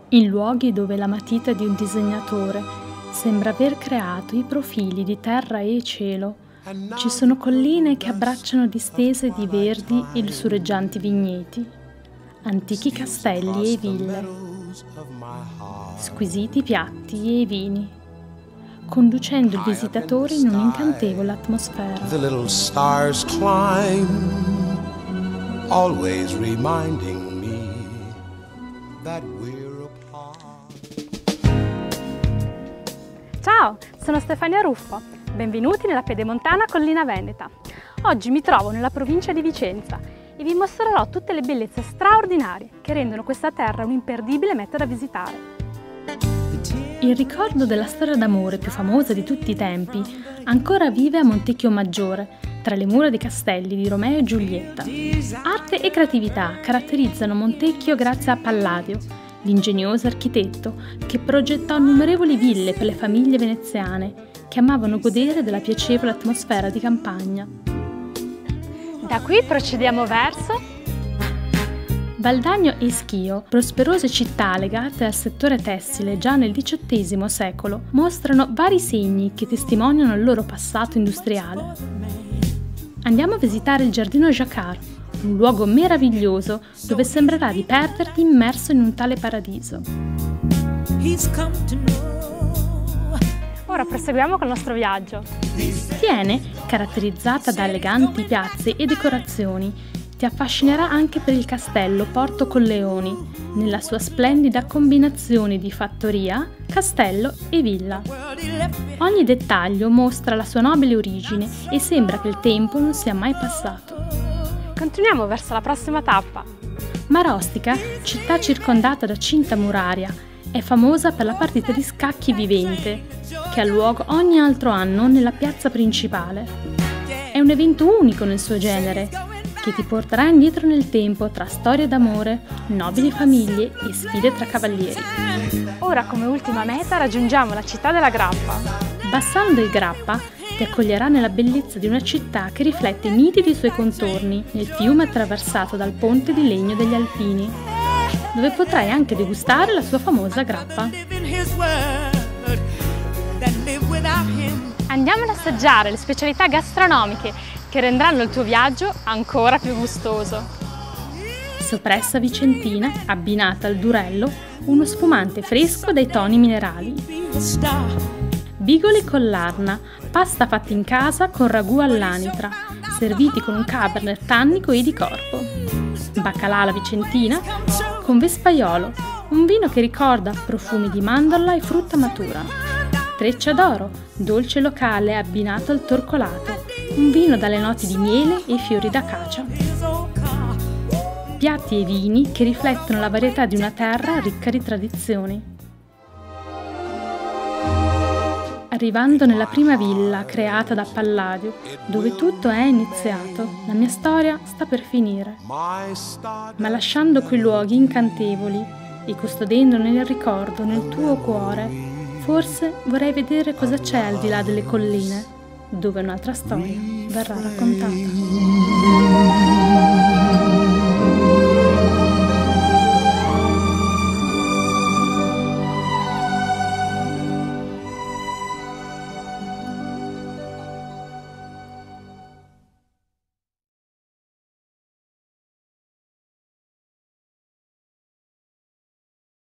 in luoghi dove la matita di un disegnatore sembra aver creato i profili di terra e cielo, ci sono colline che abbracciano distese di verdi e lussureggianti vigneti, antichi castelli e ville, squisiti piatti e vini, conducendo il visitatore in un'incantevole atmosfera. The little stars climb, always reminding me that we're apart. Ciao, sono Stefania Ruffo. Benvenuti nella pedemontana Collina Veneta. Oggi mi trovo nella provincia di Vicenza e vi mostrerò tutte le bellezze straordinarie che rendono questa terra un'imperdibile meta da visitare. Il ricordo della storia d'amore più famosa di tutti i tempi ancora vive a Montecchio Maggiore, tra le mura dei castelli di Romeo e Giulietta. Arte e creatività caratterizzano Montecchio grazie a Palladio, l'ingegnoso architetto che progettò innumerevoli ville per le famiglie veneziane che amavano godere della piacevole atmosfera di campagna. Da qui procediamo verso Valdagno e Schio, prosperose città legate al settore tessile già nel XVIII secolo, mostrano vari segni che testimoniano il loro passato industriale. Andiamo a visitare il giardino Jacquard, un luogo meraviglioso dove sembrerà di perderti immerso in un tale paradiso. Ora proseguiamo col nostro viaggio. Thiene, caratterizzata da eleganti piazze e decorazioni, ti affascinerà anche per il castello Porto Colleoni, nella sua splendida combinazione di fattoria, castello e villa. Ogni dettaglio mostra la sua nobile origine e sembra che il tempo non sia mai passato. Continuiamo verso la prossima tappa. Marostica, città circondata da cinta muraria, è famosa per la partita di scacchi vivente, che ha luogo ogni altro anno nella piazza principale. È un evento unico nel suo genere, che ti porterà indietro nel tempo tra storie d'amore, nobili famiglie e sfide tra cavalieri. Ora, come ultima meta, raggiungiamo la città della Grappa. Bassano del Grappa ti accoglierà nella bellezza di una città che riflette i nitidi suoi contorni nel fiume attraversato dal ponte di legno degli Alpini, dove potrai anche degustare la sua famosa grappa. Andiamo ad assaggiare le specialità gastronomiche che rendranno il tuo viaggio ancora più gustoso. Soppressa vicentina, abbinata al durello, uno spumante fresco dai toni minerali. Bigoli con l'arna, pasta fatta in casa con ragù all'anitra, serviti con un cabernet tannico e di corpo. Baccalà alla vicentina, con vespaiolo, un vino che ricorda profumi di mandorla e frutta matura. Treccia d'oro, dolce locale abbinato al torcolato, un vino dalle noti di miele e fiori d'acacia. Piatti e vini che riflettono la varietà di una terra ricca di tradizioni. Arrivando nella prima villa creata da Palladio, dove tutto è iniziato, la mia storia sta per finire. Ma lasciando quei luoghi incantevoli e custodendone il ricordo nel tuo cuore, forse vorrei vedere cosa c'è al di là delle colline, dove un'altra storia verrà raccontata.